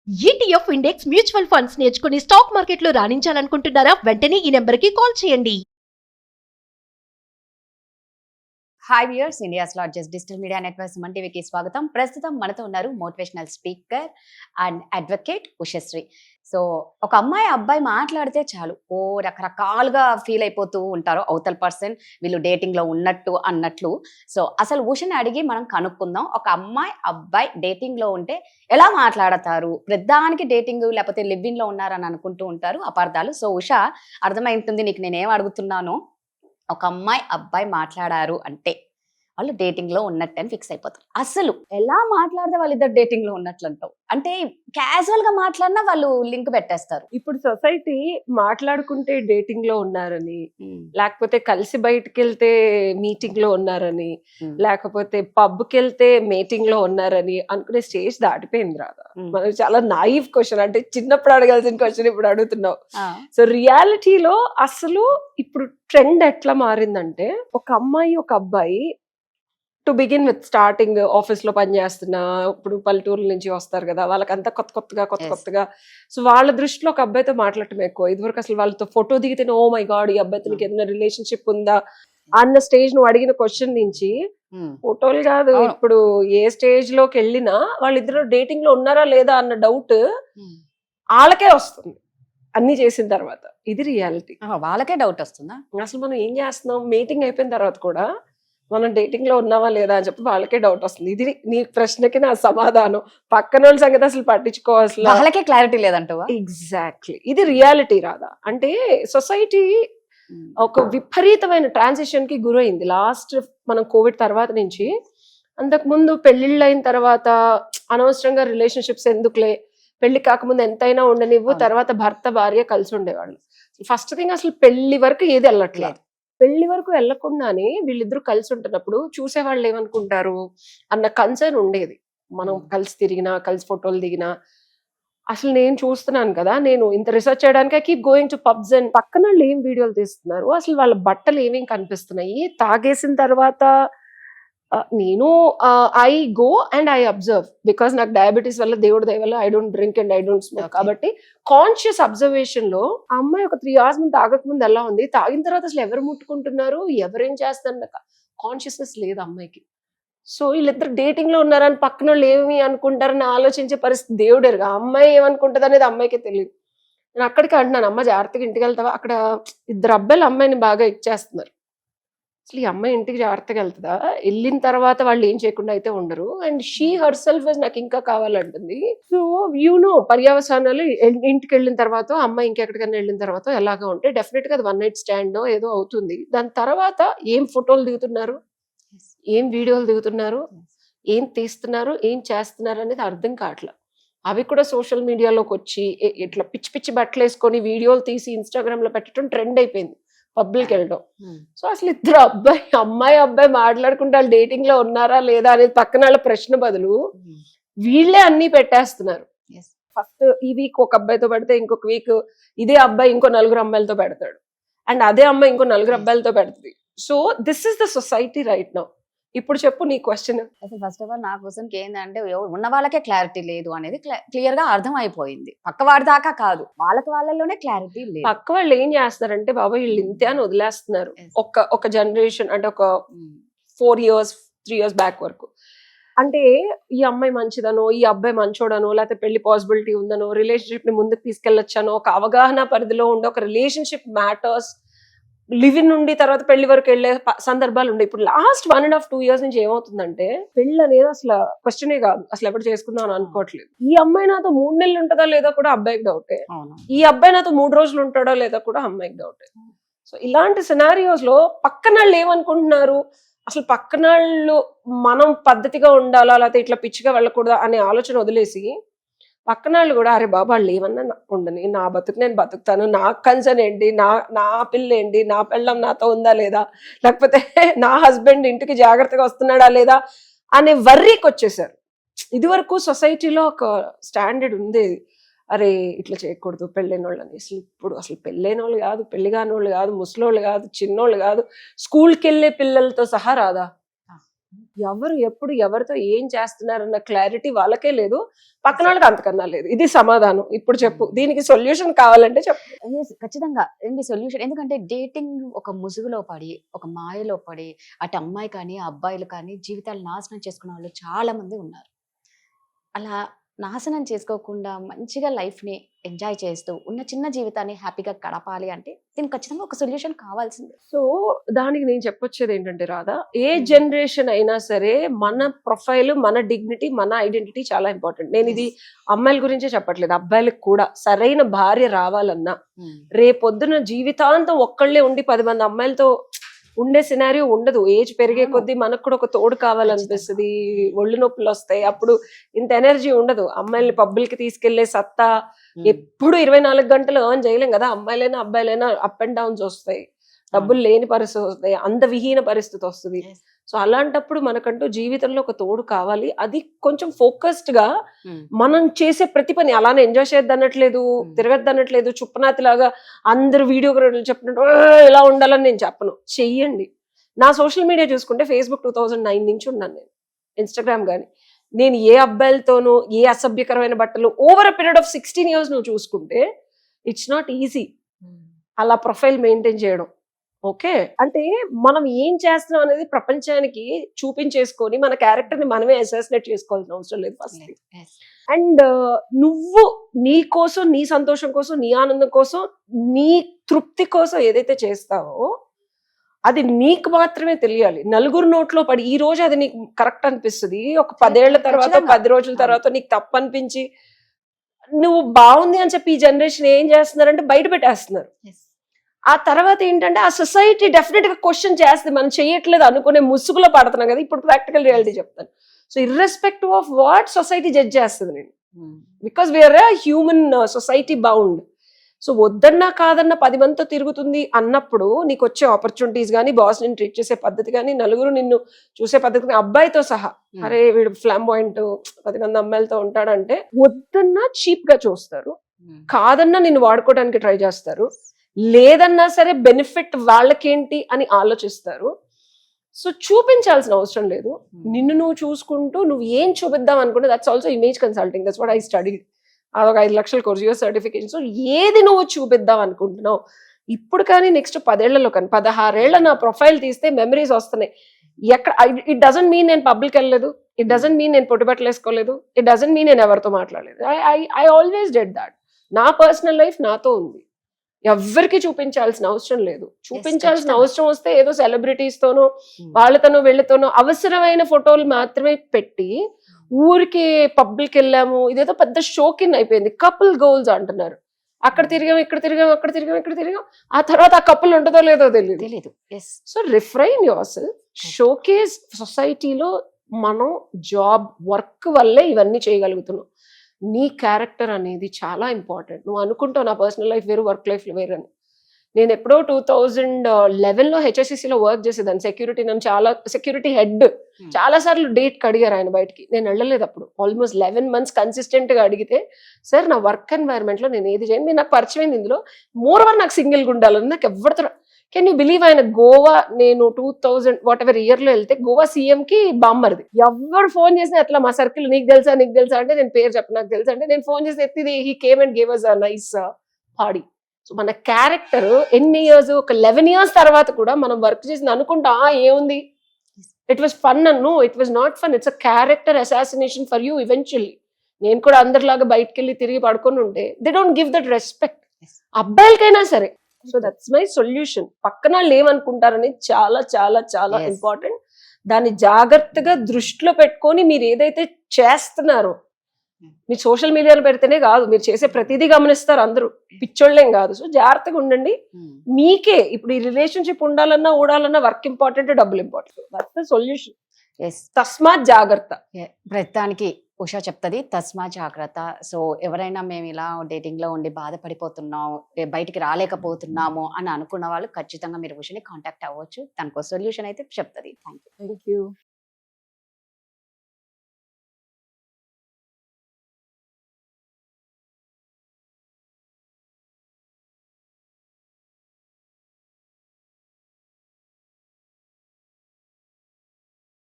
ETF index mutual funds నేర్చుకుని stock మార్కెట్లో రాణించాలనుకుంటున్నారా? వెంటనే ఈ నెంబర్కి కాల్ చేయండి. Hi viewers, India's largest digital media network Suman టీవీకి స్వాగతం. ప్రస్తుతం మనతో ఉన్నారు motivational speaker and advocate Ushasri. So ఒక అమ్మాయి అబ్బాయి మాట్లాడితే చాలు రకరకాలుగా ఫీల్ అయిపోతూ ఉంటారు అవతల పర్సన్, వీళ్ళు డేటింగ్ లో ఉన్నట్టు అన్నట్లు. సో అసలు ఉషని అడిగి మనం కనుక్కుందాం, ఒక అమ్మాయి అబ్బాయి డేటింగ్ లో ఉంటే ఎలా మాట్లాడతారు? ప్రధానికి డేటింగ్ లేకపోతే లివింగ్ లో ఉన్నారని అనుకుంటూ ఉంటారు, అపార్థాలు. సో ఉష, అర్థమైంటుంది నీకు నేనేం అడుగుతున్నానో. ఒక అమ్మాయి అబ్బాయి మాట్లాడారు అంటే వాళ్ళు డేటింగ్ లో ఉన్నట్టు అని ఫిక్స్ అయిపోతారు. అసలు ఎలా మాట్లాడితే వాళ్ళిద్దరు డేటింగ్ లో ఉన్నట్లు అంటావు? అంటే క్యాజువల్ గా మాట్లాడినా వాళ్ళు లింక్ పెట్టేస్తారు. ఇప్పుడు సొసైటీ మాట్లాడుకుంటే డేటింగ్ లో ఉన్నారని, లేకపోతే కలిసి బయటకు వెళ్తే మీటింగ్ లో ఉన్నారని, లేకపోతే పబ్ కి వెళ్తే మీటింగ్ లో ఉన్నారని అనుకునే స్టేజ్ దాటిపోయింది రాదా. మనం చాలా నాయివ్ క్వశ్చన్, అంటే చిన్నప్పుడు అడగాల్సిన క్వశ్చన్ ఇప్పుడు అడుగుతున్నావు. సో రియాలిటీలో అసలు ఇప్పుడు ట్రెండ్ ఎట్లా మారిందంటే, ఒక అమ్మాయి ఒక అబ్బాయి to begin with starting office లో పనిచేస్తున్నా, ఇప్పుడు పల్లెటూరుల నుంచి వస్తారు కదా, వాళ్ళకంతా కొత్త కొత్తగా. సో వాళ్ళ దృష్టిలో ఒక అబ్బాయితో మాట్లాడటం ఎక్కువ. ఇదివరకు అసలు వాళ్ళతో ఫోటో దిగితే ఓ మై గాడ్, ఈ అబ్బాయితో నీకు ఏదైనా రిలేషన్షిప్ ఉందా అన్న స్టేజ్ నువ్వు అడిగిన క్వశ్చన్ నుంచి ఫోటోలు కాదు, ఇప్పుడు ఏ స్టేజ్ లోకి వెళ్ళినా వాళ్ళిద్దరు డేటింగ్ లో ఉన్నారా లేదా అన్న డౌట్ వాళ్ళకే వస్తుంది అన్ని చేసిన తర్వాత. ఇది రియాలిటీ. వాళ్ళకే డౌట్ వస్తుందా? అసలు మనం ఏం చేస్తున్నాం, మీటింగ్ అయిపోయిన తర్వాత కూడా మనం డేటింగ్ లో ఉన్నావా లేదా అని చెప్పి వాళ్ళకే డౌట్ వస్తుంది. ఇది నీ ప్రశ్నకి నా సమాధానం. పక్కన వాళ్ళ సంగతి అసలు పట్టించుకోవాల్సిన వాళ్ళకే క్లారిటీ లేదంటావా? ఎగ్జాక్ట్లీ, ఇది రియాలిటీ రాదా. అంటే సొసైటీ ఒక విపరీతమైన ట్రాన్సిషన్ కి గురైంది లాస్ట్ మనం కోవిడ్ తర్వాత నుంచి. అంతకు ముందు పెళ్లిళ్ళు అయిన తర్వాత అనవసరంగా రిలేషన్షిప్స్ ఎందుకులే, పెళ్లి కాకముందు ఎంతైనా ఉండనివ్వు, తర్వాత భర్త భార్య కలిసి ఉండేవాళ్ళు. ఫస్ట్ థింగ్, అసలు పెళ్లి వరకు ఏది వెళ్ళట్లేదు. పెళ్లి వరకు వెళ్లకుండానే వీళ్ళిద్దరూ కలిసి ఉంటున్నప్పుడు చూసేవాళ్ళు ఏమనుకుంటారు అన్న కన్సర్న్ ఉండేది. మనం కలిసి తిరిగినా, కలిసి ఫోటోలు దిగినా, అసలు నేను చూస్తున్నాను కదా, నేను ఇంత రీసెర్చ్ చేయడానికి I keep going to pubs and పక్కన వాళ్ళు ఏం వీడియోలు తీస్తున్నారు, అసలు వాళ్ళ బట్టలు ఏమేం కనిపిస్తున్నాయి, తాగేసిన తర్వాత నేను I go and I observe, because నాకు డయాబెటీస్ వల్ల, దేవుడి దయ వల్ల I don't drink and I don't smoke. కాబట్టి కాన్షియస్ అబ్జర్వేషన్ లో ఆ అమ్మాయి ఒక 3 hours ముందు తాగక ముందు ఎలా ఉంది, తాగిన తర్వాత అసలు ఎవరు ముట్టుకుంటున్నారు, ఎవరేం చేస్తున్నారు, కాన్షియస్నెస్ లేదు అమ్మాయికి. సో వీళ్ళిద్దరు డేటింగ్ లో ఉన్నారని పక్కన వాళ్ళు ఏమి అనుకుంటారని ఆలోచించే పరిస్థితి దేవుడేరుగా. అమ్మాయి ఏమనుకుంటది అనేది అమ్మాయికే తెలియదు. నేను అక్కడికి అంటున్నాను, అమ్మ జాగ్రత్తగా ఇంటికి వెళ్తావా, అక్కడ 2 అబ్బాయిలు అమ్మాయిని బాగా ఇచ్చేస్తున్నారు. అసలు ఈ అమ్మాయి ఇంటికి జాగ్రత్తగా వెళ్తుందా, వెళ్ళిన తర్వాత వాళ్ళు ఏం చేయకుండా అయితే ఉండరు. అండ్ షీ హర్ సెల్ఫ్ నాకు ఇంకా కావాలంటుంది. సో యూనో పర్యవసానాలు ఇంటికి వెళ్ళిన తర్వాత, అమ్మాయి ఇంకెక్కడికైనా వెళ్ళిన తర్వాత ఎలాగా ఉంటే డెఫినెట్ గా అది 1 night stand ఏదో అవుతుంది. దాని తర్వాత ఏం ఫోటోలు దిగుతున్నారు, ఏం వీడియోలు దిగుతున్నారు, ఏం తీస్తున్నారు, ఏం చేస్తున్నారు అనేది అర్థం కావట్లేదు. అవి కూడా సోషల్ మీడియాలోకి వచ్చి ఇట్లా పిచ్చి పిచ్చి బట్టలు వేసుకొని వీడియోలు తీసి ఇన్స్టాగ్రామ్ లో పెట్టడం ట్రెండ్ అయిపోయింది, పబ్లిక్ వెళ్ళడం. సో అసలు ఇద్దరు అమ్మాయి అబ్బాయి మాట్లాడుకుంటే వాళ్ళు డేటింగ్ లో ఉన్నారా లేదా అనేది పక్కన వాళ్ళ ప్రశ్న బదులు వీళ్ళే అన్ని పెట్టేస్తున్నారు. ఫస్ట్ ఈ వీక్ ఒక అబ్బాయితో పెడితే ఇంకొక వీక్ ఇదే అబ్బాయి ఇంకో 4 అమ్మాయిలతో పెడతాడు, అండ్ అదే అమ్మాయి ఇంకో 4 అబ్బాయిలతో పెడుతుంది. So this is the society right now. ఇప్పుడు చెప్పు నీ క్వశ్చన్. అసలు ఫస్ట్ ఆఫ్ ఆల్ నా క్వశ్చన్కి ఏంటంటే, ఉన్న వాళ్ళకే క్లారిటీ లేదు అనేది క్లియర్ గా అర్థం అయిపోయింది. పక్క వాడి దాకా కాదు, వాళ్ళలోనే క్లారిటీ లేదు. పక్క వాళ్ళు ఏం చేస్తారంటే, బాబా వీళ్ళు ఇంతే అని వదిలేస్తున్నారు. ఒక జనరేషన్ అంటే ఒక 4 years 3 years బ్యాక్ వరకు. అంటే ఈ అమ్మాయి మంచిదనో, ఈ అబ్బాయి మంచోడనో, లేకపోతే పెళ్లి పాసిబిలిటీ ఉందనో, రిలేషన్షిప్ ని ముందుకు తీసుకెళ్లొచ్చనో ఒక అవగాహన పరిధిలో ఉండే ఒక రిలేషన్షిప్ మ్యాటర్స్ లివ్ ఇన్ నుండి తర్వాత పెళ్లి వరకు వెళ్లే సందర్భాలు ఉండే. ఇప్పుడు లాస్ట్ 1.5 2 years నుంచి ఏమవుతుందంటే, పెళ్లి అనేది అసలు క్వశ్చనే కాదు, అసలు ఎప్పుడు చేసుకుందాం అని అనుకోవట్లేదు. ఈ అమ్మాయి నాతో 3 నెలలు ఉంటుందా లేదా కూడా అబ్బాయికి డౌటే, ఈ అబ్బాయి నాతో 3 రోజులు ఉంటాడో లేదా కూడా అమ్మాయికి డౌటే. సో ఇలాంటి సినారియోస్ లో పక్కన వాళ్ళు ఏమనుకుంటున్నారు, అసలు పక్కన వాళ్ళు మనం పద్ధతిగా ఉండాలా లేకపోతే ఇట్లా పిచ్చిగా వెళ్ళకూడదా అనే ఆలోచన వదిలేసి, పక్కన వాళ్ళు కూడా అరే బాబా వాళ్ళు ఏమన్నా ఉండని, నా బతుకు నేను బతుకుతాను, నా కన్సర్న్ ఏంటి, నా పిల్ల ఏంటి, నా పెళ్ళం నాతో ఉందా లేదా, లేకపోతే నా హస్బెండ్ ఇంటికి జాగ్రత్తగా వస్తున్నాడా లేదా అనే వర్రీకి వచ్చేసారు. ఇదివరకు సొసైటీలో ఒక స్టాండర్డ్ ఉండేది, అరే ఇట్లా చేయకూడదు పెళ్ళైన వాళ్ళని. ఇప్పుడు అసలు పెళ్ళైన వాళ్ళు కాదు, పెళ్లి కాని వాళ్ళు కాదు, ముసలోళ్ళు కాదు, చిన్నోళ్ళు కాదు, స్కూల్కి వెళ్ళే పిల్లలతో సహా రాదా, ఎవరు ఎప్పుడు ఎవరితో ఏం చేస్తున్నారన్న క్లారిటీ వాళ్ళకే లేదు, పక్కన వాళ్ళకి అంతకన్నా లేదు. ఇది సమాధానం. ఇప్పుడు చెప్పు, దీనికి సొల్యూషన్ కావాలంటే చెప్పు. Yes, ఖచ్చితంగా ఏంటి సొల్యూషన్? ఎందుకంటే డేటింగ్ ఒక ముసుగులో పడి, ఒక మాయలో పడి, అటు అమ్మాయి కానీ అబ్బాయిలు కానీ జీవితాలు నాశనం చేసుకునే వాళ్ళు చాలా మంది ఉన్నారు. అలా నాశనం చేసుకోకుండా మంచిగా లైఫ్ని ఎంజాయ్ చేస్తూ ఉన్న చిన్న జీవితాన్ని హ్యాపీగా గడపాలి అంటే దీనికి ఖచ్చితంగా ఒక సొల్యూషన్ కావాల్సిందే. సో దానికి నేను చెప్పొచ్చేది ఏంటంటే రాధా, ఏ జనరేషన్ అయినా సరే మన ప్రొఫైల్, మన డిగ్నిటీ, మన ఐడెంటిటీ చాలా ఇంపార్టెంట్. నేను ఇది అమ్మాయిల గురించే చెప్పట్లేదు, అబ్బాయిలకు కూడా. సరైన భార్య రావాలన్నా, రేపొద్దున జీవితాంతం ఒక్కళ్ళే ఉండి 10 మంది అమ్మాయిలతో ఉండే సినారియో ఉండదు. ఏజ్ పెరిగే కొద్దీ మనకు కూడా ఒక తోడు కావాలనిపిస్తుంది, ఒళ్ళు నొప్పులు వస్తాయి, అప్పుడు ఇంత ఎనర్జీ ఉండదు. అమ్మాయిల్ని పబ్బులకి తీసుకెళ్లే సత్తా ఎప్పుడు 24 గంటలు ఎర్న్ చేయలేం కదా. అమ్మాయిలైనా అబ్బాయిలైనా అప్ అండ్ డౌన్స్ వస్తాయి, డబ్బులు లేని పరిస్థితి వస్తాయి, అందవిహీన పరిస్థితి వస్తుంది. సో అలాంటప్పుడు మనకంటూ జీవితంలో ఒక తోడు కావాలి. అది కొంచెం ఫోకస్డ్ గా మనం చేసే ప్రతి పని అలానే ఎంజాయ్ చేద్దనట్లేదు, తిరగద్దనట్లేదు, చుప్పనాతి లాగా అందరు వీడియో చెప్పినట్టు ఇలా ఉండాలని నేను చెప్పను. చెయ్యండి. నా సోషల్ మీడియా చూసుకుంటే ఫేస్బుక్ 2009 నుంచి ఉన్నాను నేను, ఇన్స్టాగ్రామ్ కానీ. నేను ఏ అబ్బాయిలతోనూ ఏ అసభ్యకరమైన బట్టలు over a period of 16 years నువ్వు చూసుకుంటే ఇట్స్ నాట్ ఈజీ అలా ప్రొఫైల్ మెయింటైన్ చేయడం. ఓకే, అంటే మనం ఏం చేస్తున్నాం అనేది ప్రపంచానికి చూపించేసుకొని మన క్యారెక్టర్ ని మనమే అసాసినేట్ చేసుకోవాల్సిన అవసరం లేదు ఫస్ట్. అండ్ నువ్వు నీ కోసం, నీ సంతోషం కోసం, నీ ఆనందం కోసం, నీ తృప్తి కోసం ఏదైతే చేస్తావో అది నీకు మాత్రమే తెలియాలి. నలుగురు నోట్లో పడి ఈ రోజు అది నీకు కరెక్ట్ అనిపిస్తుంది, ఒక 10 ఏళ్ల తర్వాత, 10 రోజుల తర్వాత నీకు తప్పు అనిపించి నువ్వు బాగుంది అని చెప్పి ఈ జనరేషన్ ఏం చేస్తున్నారంటే బయట పెట్టేస్తున్నారు. ఆ తర్వాత ఏంటంటే ఆ సొసైటీ డెఫినెట్ గా క్వశ్చన్ చేస్తుంది, మనం చేయట్లేదు అనుకునే ముసుగులో పడుతున్నాం కదా. ఇప్పుడు ప్రాక్టికల్ రియాలిటీ చెప్తాను. So irrespective of what society judge చేస్తుంది నేను, because we are a human society bound. So వద్దన్నా కాదన్నా 10 మందితో తిరుగుతుంది అన్నప్పుడు నీకు వచ్చే ఆపర్చునిటీస్ కానీ, బాస్ నిన్ను ట్రీట్ చేసే పద్ధతి కానీ, నలుగురు నిన్ను చూసే పద్ధతి కానీ, అబ్బాయితో సహా అరే వీడు ఫ్లాంబాయింట్ 10 మంది అమ్మాయిలతో ఉంటాడంటే వద్దన్నా చీప్ గా చూస్తారు, కాదన్నా నిన్ను వాడుకోవడానికి ట్రై చేస్తారు, లేదన్నా సరే బెనిఫిట్ వాళ్ళకేంటి అని ఆలోచిస్తారు. సో చూపించాల్సిన అవసరం లేదు, నిన్ను నువ్వు చూసుకుంటూ నువ్వు ఏం చూపిద్దాం అనుకుంటే that's also image consulting. That's what I study. అదొక 5 లక్షల కోర్స్, యూఎస్ సర్టిఫికేషన్. సో ఏది నువ్వు చూపిద్దాం అనుకుంటున్నావు ఇప్పుడు కానీ నెక్స్ట్ 10 ఏళ్లలో కానీ, 16 ఏళ్ల నా ప్రొఫైల్ తీస్తే మెమరీస్ వస్తున్నాయి. ఎక్కడ ఇట్ డజంట్ మీన్ నేను పబ్లిక్ వెళ్ళలేదు, ఇట్ డజంట్ మీన్ నేను పొట్టుబట్టలు వేసుకోలేదు, ఇట్ డజంట్ మీన్ నేను ఎవరితో మాట్లాడలేదు. I always dead that. నా పర్సనల్ లైఫ్ నాతో ఉంది, ఎవ్వరికి చూపించాల్సిన అవసరం లేదు. చూపించాల్సిన అవసరం వస్తే ఏదో సెలబ్రిటీస్ తోనో వాళ్ళతోనో వీళ్ళతోనో అవసరమైన ఫోటోలు మాత్రమే పెట్టి ఊరికి పబ్లిక్ వెళ్ళాము, ఇదేదో పెద్ద షోకిన్ అయిపోయింది. కపుల్ గోల్స్ అంటున్నారు, అక్కడ తిరిగాం, ఇక్కడ తిరిగాం, అక్కడ తిరిగాం, ఇక్కడ తిరిగాం, ఆ తర్వాత ఆ కపుల్ ఉంటుందో లేదో తెలియదు. So refrain your self. Showcase సొసైటీలో మనం జాబ్ వర్క్ వల్లే ఇవన్నీ చేయగలుగుతున్నాం. నీ క్యారెక్టర్ అనేది చాలా ఇంపార్టెంట్. నువ్వు అనుకుంటావు నా పర్సనల్ లైఫ్ వేరు, వర్క్ లైఫ్ వేరు అని. నేను ఎప్పుడో 2011లో హెచ్ఎస్సిసిలో వర్క్ చేసేదాన్ని, సెక్యూరిటీ. నన్ను చాలా సెక్యూరిటీ హెడ్ చాలా సార్లు డేట్కి అడిగారు ఆయన బయటికి, నేను వెళ్ళలేదు. అప్పుడు ఆల్మోస్ట్ 11 months కన్సిస్టెంట్ గా అడిగితే, సార్ నా వర్క్ ఎన్వైరన్మెంట్ లో నేను ఏది చేయను, మీరు నాకు పరిచయం ఇందులో, మోర్ ఓవర్ నాకు సింగిల్గా ఉండాలని. నాకు ఎవరితో, కెన్ యూ బిలీవ్, ఆయన గోవా, నేను 2000 వాట్ ఎవర్ ఇయర్ లో వెళ్తే గోవా సీఎం కి బామ్మర్ది. ఎవరు ఫోన్ చేసినా అట్లా మా సర్కిల్, నీకు తెలుసా అంటే నేను పేరు చెప్పు, నాకు తెలుసా అంటే నేను ఫోన్ చేసి ఎత్తిది, he came and gave us a nice party. So మన క్యారెక్టర్ ఎన్ని ఇయర్స్, ఒక 11 years తర్వాత కూడా మనం వర్క్ చేసింది అనుకుంటా ఏముంది, ఇట్ వాస్ ఫన్ అన్ను, it was not fun, it's a character assassination for you eventually. నేను కూడా అందరిలాగా బయటకు వెళ్ళి తిరిగి పడుకొని ఉంటే they don't give that respect, అబ్బాయిలకైనా సరే. So that's my solution. పక్కన వాళ్ళు ఏమనుకుంటారని చాలా చాలా చాలా ఇంపార్టెంట్. దాన్ని జాగ్రత్తగా దృష్టిలో పెట్టుకొని మీరు ఏదైతే చేస్తున్నారో, మీరు సోషల్ మీడియాలో పెడితేనే కాదు, మీరు చేసే ప్రతిదీ గమనిస్తారు అందరూ, పిచ్చోళ్ళేం కాదు. సో జాగ్రత్తగా ఉండండి. మీకే ఇప్పుడు ఈ రిలేషన్షిప్ ఉండాలన్నా ఊడాలన్నా వర్క్ ఇంపార్టెంట్, డబ్బులు ఇంపార్టెంట్. That's the solution. తస్మాత్ జాగ్రత్త. ప్రతిదానికి ఉషా చెప్తుంది తస్మా జాగ్రత్త. సో ఎవరైనా మేము ఇలా డేటింగ్ లో ఉండి బాధపడిపోతున్నాం, బయటికి రాలేకపోతున్నాము అని అనుకున్న వాళ్ళు ఖచ్చితంగా మీరు ఉషని కాంటాక్ట్ అవ్వచ్చు, దానికో సొల్యూషన్ అయితే చెప్తుంది. Thank you.